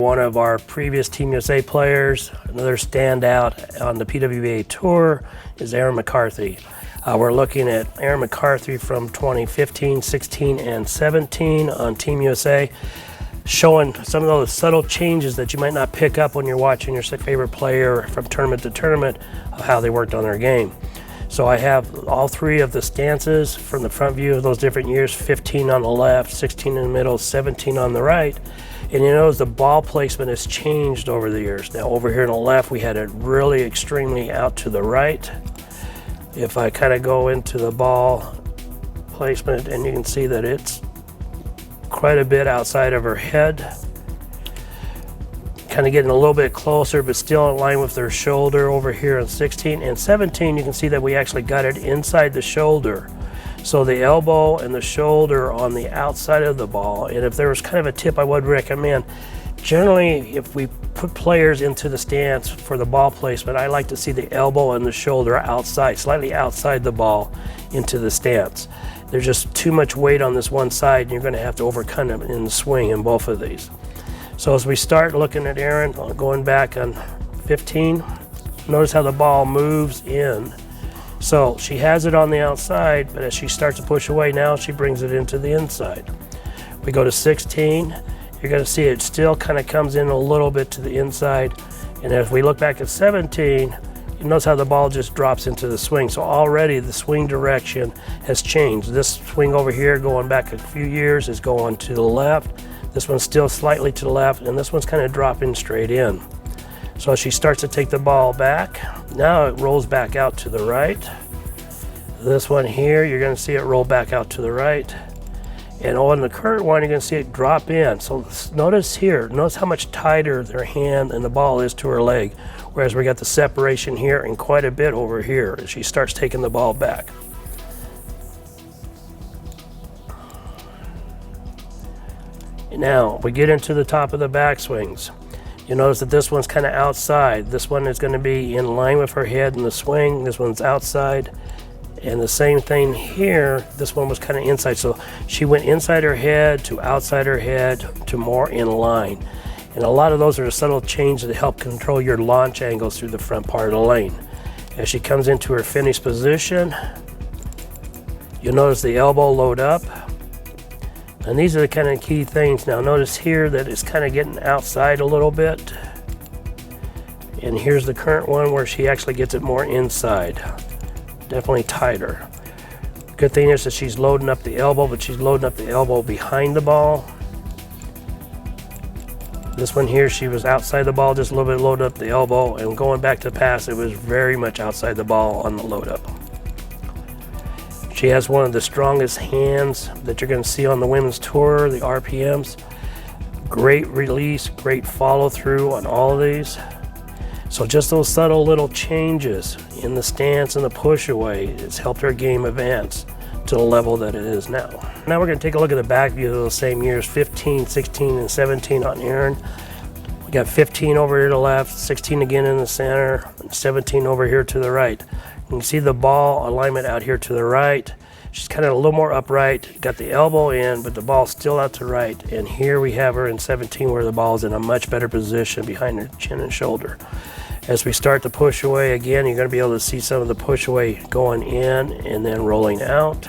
One of our previous Team USA players, another standout on the PWBA Tour, is Erin McCarthy. We're looking at Erin McCarthy from 2015, 16, and 17 on Team USA, showing some of those subtle changes that you might not pick up when you're watching your favorite player from tournament to tournament of how they worked on their game. So I have all three of the stances from the front view of those different years, 15 on the left, 16 in the middle, 17 on the right. And you notice the ball placement has changed over the years. Now over here on the left, we had it really extremely out to the right. If I kind of go into the ball placement, and you can see that it's quite a bit outside of her head. Kind of getting a little bit closer, but still in line with their shoulder over here on 16. And 17, you can see that we actually got it inside the shoulder. So the elbow and the shoulder on the outside of the ball. And if there was kind of a tip I would recommend, generally if we put players into the stance for the ball placement, I like to see the elbow and the shoulder outside, slightly outside the ball into the stance. There's just too much weight on this one side, and you're going to have to overcome it in the swing in both of these. So as we start looking at Erin, going back on 15, notice how the ball moves in. So she has it on the outside, but as she starts to push away, now she brings it into the inside. We go to 16, you're going to see it still kind of comes in a little bit to the inside. And if we look back at 17, you notice how the ball just drops into the swing. So already the swing direction has changed. This swing over here, going back a few years, is going to the left. This one's still slightly to the left, and this one's kind of dropping straight in. So she starts to take the ball back. Now it rolls back out to the right. This one here, you're going to see it roll back out to the right. And on the current one, you're going to see it drop in. So notice here, notice how much tighter their hand and the ball is to her leg. Whereas we got the separation here and quite a bit over here as she starts taking the ball back. Now we get into the top of the backswings. You notice that this one's kind of outside. This one is going to be in line with her head in the swing. This one's outside. And the same thing here, this one was kind of inside. So she went inside her head to outside her head to more in line. And a lot of those are the subtle changes that help control your launch angles through the front part of the lane. As she comes into her finish position, you'll notice the elbow load up. And these are the kind of key things. Now notice here that it's kind of getting outside a little bit. And here's the current one where she actually gets it more inside. Definitely tighter. Good thing is that she's loading up the elbow, but she's loading up the elbow behind the ball. This one here, she was outside the ball, just a little bit loaded up the elbow, and going back to pass, it was very much outside the ball on the load up. She has one of the strongest hands that you're going to see on the women's tour, the RPMs. Great release, great follow through on all of these. So just those subtle little changes in the stance and the push away has helped her game advance to the level that it is now. Now we're going to take a look at the back view of those same years, 15, 16, and 17 on Erin. We got 15 over here to the left, 16 again in the center, and 17 over here to the right. You can see the ball alignment out here to the right. She's kind of a little more upright, got the elbow in, but the ball's still out to right. And here we have her in 17 where the ball's in a much better position behind her chin and shoulder. As we start to push away again, you're going to be able to see some of the push away going in and then rolling out.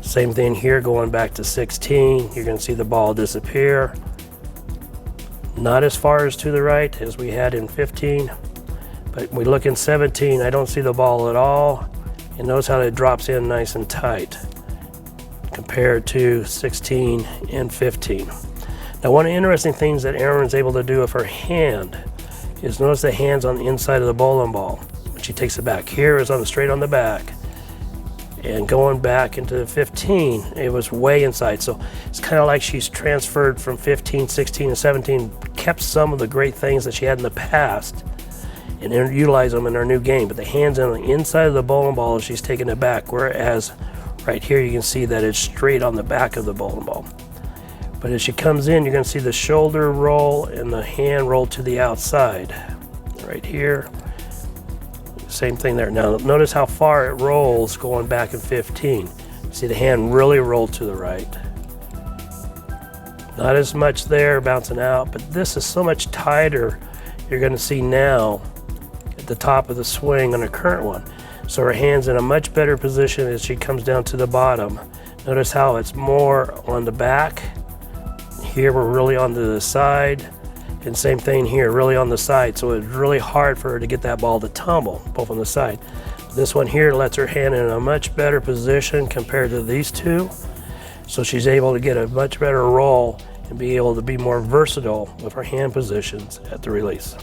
Same thing here going back to 16. You're going to see the ball disappear. Not as far as to the right as we had in 15. But we look in 17, I don't see the ball at all. And notice how it drops in nice and tight compared to 16 and 15. Now one of the interesting things that Erin's able to do with her hand is notice the hand's on the inside of the bowling ball. When she takes it back, here is on straight on the back. And going back into 15, it was way inside. So it's kind of like she's transferred from 15, 16, and 17, kept some of the great things that she had in the past and utilize them in her new game. But the hand's on the inside of the bowling ball as she's taking it back, whereas right here you can see that it's straight on the back of the bowling ball. But as she comes in, you're going to see the shoulder roll and the hand roll to the outside. Right here, same thing there. Now notice how far it rolls going back in 15. See the hand really roll to the right. Not as much there bouncing out, but this is so much tighter. You're going to see now at the top of the swing on the current one. So her hand's in a much better position as she comes down to the bottom. Notice how it's more on the back. Here we're really on the side, and same thing here, really on the side. So it's really hard for her to get that ball to tumble, both on the side. This one here lets her hand in a much better position compared to these two. So she's able to get a much better roll and be able to be more versatile with her hand positions at the release.